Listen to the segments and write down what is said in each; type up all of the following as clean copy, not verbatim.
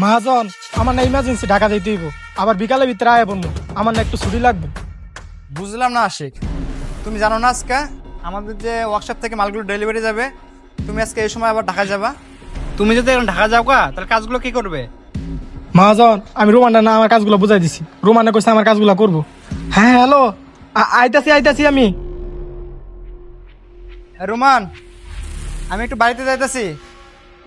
মহাজন, আমার না ইমার্জেন্সি ঢাকা যাইতে হইব, আবার বিকালের ভিতরে আয়া বলবো, আমার না একটু ছুটি লাগবে। বুঝলাম না আশিক, তুমি জানো না আজকে আমাদের যে ওয়ার্কশপ থেকে মালগুলো ডেলিভারি যাবে, তুমি আজকে এই সময় আবার ঢাকা যাবা। তুমি যদি এখন ঢাকা যাও তাহলে কাজগুলো কি করবে? মহাজন, আমি রোমানটা না আমার কাজগুলো বুঝাই দিছি, রোমানে কইছে আমার কাজগুলো করবো। হ্যাঁ হ্যালো, আইতাছি আমি। রোমান, আমি একটু বাড়িতে যাইতেছি,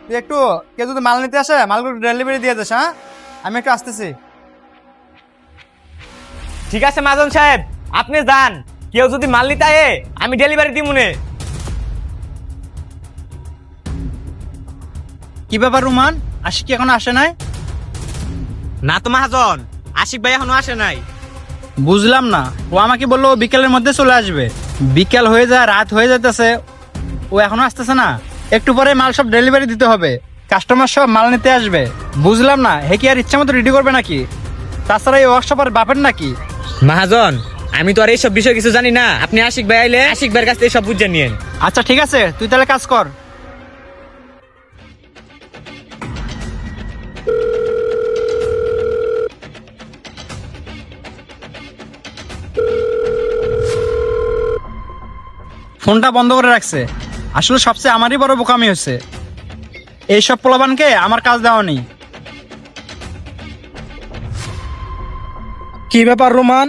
তুই একটু কেউ যদি মাল নিতে আসে মালগুলো ডেলিভারি দিয়ে দিস। হ্যাঁ, আমি একটু আসতেছি। ঠিক আছে মাজন সাহেব, আপনি যান। কেউ যদি মাল নিতে আয়ে আমি ডেলিভারি দিব মনে। কি ব্যাপার রোমান, আশিক কি এখন আসে নাই? না তো মহাজন, আশিক ভাই এখনো আসে নাই। বুঝলাম না, ও আমাকে বললো ও বিকেলের মধ্যে চলে আসবে। বিকেল হয়ে যায়, রাত হয়ে যাইতেছে, ও এখনো আসতেছে না। একটু পরে মাল সব ডেলিভারি দিতে হবে, কাস্টমার সব মাল নিতে আসবে। বুঝলাম না, হে কি আর ইচ্ছা মতো রেডি করবে নাকি? তাছাড়া এই ওয়ার্কশপ আর বাপের নাকি? মহাজন, আমি তো আর এইসব বিষয় কিছু জানি না। আপনি আশিক ভাই আইলে আশিক ভাইয়ের কাছ থেকে সব বুঝে নিয়েন। আচ্ছা ঠিক আছে, তুই তাহলে কাজ কর। ফোনটা বন্ধ করে রাখছে। আসলে সবচেয়ে আমারই বড় বোকামি হচ্ছে, এইসব পোলাবানকে আমার কাজ দেওয়া নেই। কি ব্যাপার রোমান,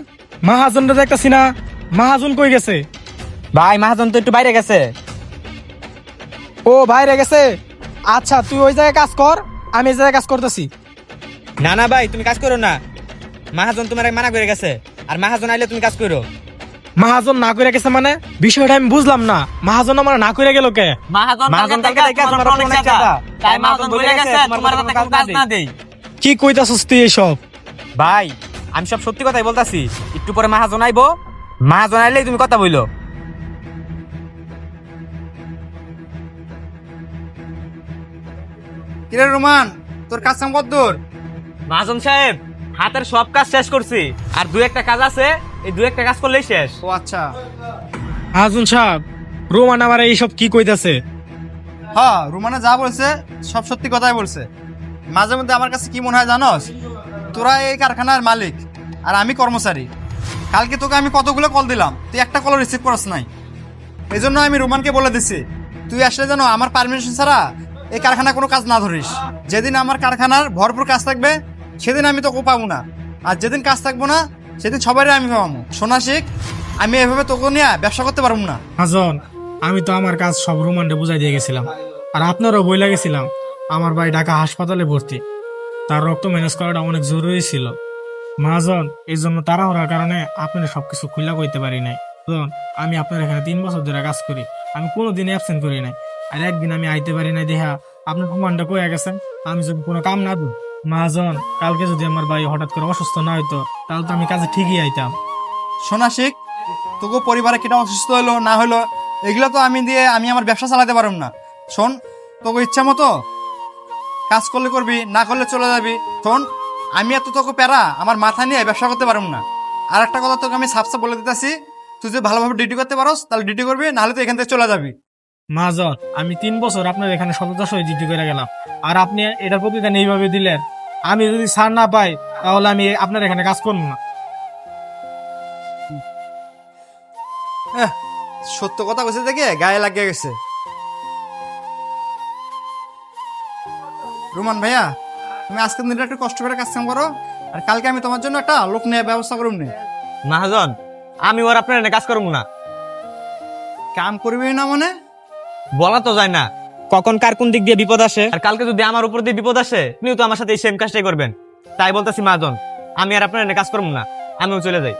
মহাজনটা দেখতাছি না, মহাজন কই গেছে? ভাই মহাজন তো একটু বাইরে গেছে। ও বাইরে গেছে, আচ্ছা তুই ওই জায়গায় কাজ কর, আমি এই জায়গায় কাজ করতেছি। না না ভাই, তুমি কাজ করো না। মহাজন তোমার মানা করে গেছে, আর মহাজন আইলে তুমি কাজ করো। মহাজন না করে গেছে মানে? বিষয়টা আমি বুঝলাম না, মহাজন আমার না করে গেল কে? মহাজন কালকে থেকে তোমার অনেক চাঁদা, তাই মহাজন বলে গেছে তোমার হাতে কোনো কাজ না দেই। কি কইতাছস তুই এইসব? ভাই আমি সব সত্যি কথাই বলতাছি। একটু পরে মহাজন আইবো, মহাজন আইলেই তুমি কথা বইলো। কিরে রোমান, তোর কাজ কাম কতদূর? মহাজন সাহেব, হাতের সব কাজ শেষ করছি, আর দুই একটা কাজ আছে, এই দুই একটা কাজ করলেই শেষ। ও আচ্ছা। মহাজন সাহেব, রোমান আমার এইসব কি কইতাছে? হ্যাঁ, রুমানা যা বলছে সব সত্যি কথাই বলছে। মাঝে মধ্যে আমার কাছে কি মনে হয় জানোস, তোরা এই কারখানার মালিক আর আমি কর্মচারী। কালকে তোকে আমি কতগুলো কল দিলাম, তুই একটা কল রিসিভ করস নাই। এই জন্য আমি রুমানকে বলে দিছি, তুই আসলে যেন আমার পারমিশন ছাড়া এই কারখানায় কোনো কাজ না ধরিস। যেদিন আমার কারখানার ভরপুর কাজ থাকবে সেদিন আমি তোকে পাবো না, আর যেদিন কাজ থাকবো না সেদিন সবারই আমি পাবো। শোনা শিখ, আমি এভাবে তোকে নিয়ে ব্যবসা করতে পারবো না। মহাজন, আমি তো আমার কাজ সব রোমানকে বুঝাই দিয়ে গেছিলাম, আর আপনারও বই লাগেছিলাম। আমার ভাই ঢাকা হাসপাতালে ভর্তি, তার রক্ত ম্যানেজ করাটা অনেক জরুরি ছিল। মহাজন, এই জন্য তাড়াহুড়ার কারণে আপনার সবকিছু খুলে কইতে পারি নাই। আমি আপনার এখানে 3 বছর ধরে কাজ করি, আমি কোনোদিন অ্যাবসেন্ট করি নাই। আর একদিন আমি আইতে পারি নাই দেখা আপনার প্রমাণটা কয়ে গেছেন, আমি যদি কোনো কাম না দিই। মহাজন, কালকে যদি আমার ভাই হঠাৎ করে অসুস্থ না হইতো তাহলে তো আমি কাজে ঠিকই আইতাম। শোনা শিখ, তোকে পরিবারে কেটা অসুস্থ হলো না হলো এগুলো তো আমি আমার ব্যবসা চালাতে পারব না। শোন, তোকে ইচ্ছা মতো কাজ করলে করবি, না করলে চলে যাবি। শোন, আমি এত তোকে প্যারা আমার মাথা নিয়ে ব্যবসা করতে পারব না। আর একটা কথা তোকে আমি সাফ সাফ বলে দিতেছি, তুই যদি ভালোভাবে ডিউটি করতে পারোস তাহলে ডিউটি করবি, নাহলে তো এখান থেকে চলে যাবি। মহাজন, আমি 3 বছর আপনার এখানে সততার সহিত ডিউটি করে গেলাম, আর আপনি এটার প্রতিদান এইভাবে দিলেন। আমি যদি ছাড় না পাই তাহলে আমি আপনার এখানে কাজ করবো না। সত্য কথা বলছে দেখে গায়ে লাগিয়ে গেছে। রোমান ভাইয়া, তুমি আজকের দিনটা একটু কষ্ট করে কাজ কাম করো, আর কালকে আমি তোমার জন্য একটা লোক নিয়ে ব্যবস্থা করুন নি। মহাজন, আমি ওর আপনার এনে কাজ করবো না। কাম করবি না মানে? বলা তো যায় না কখন কার কোন দিক দিয়ে বিপদ আসে, আর কালকে যদি আমার উপর দিয়ে বিপদ আসে আপনিও তো আমার সাথে এই সেম কাজটাই করবেন। তাই বলতেছি মহাজন, আমি আর আপনার এনে কাজ করবো না, আমিও চলে যাই।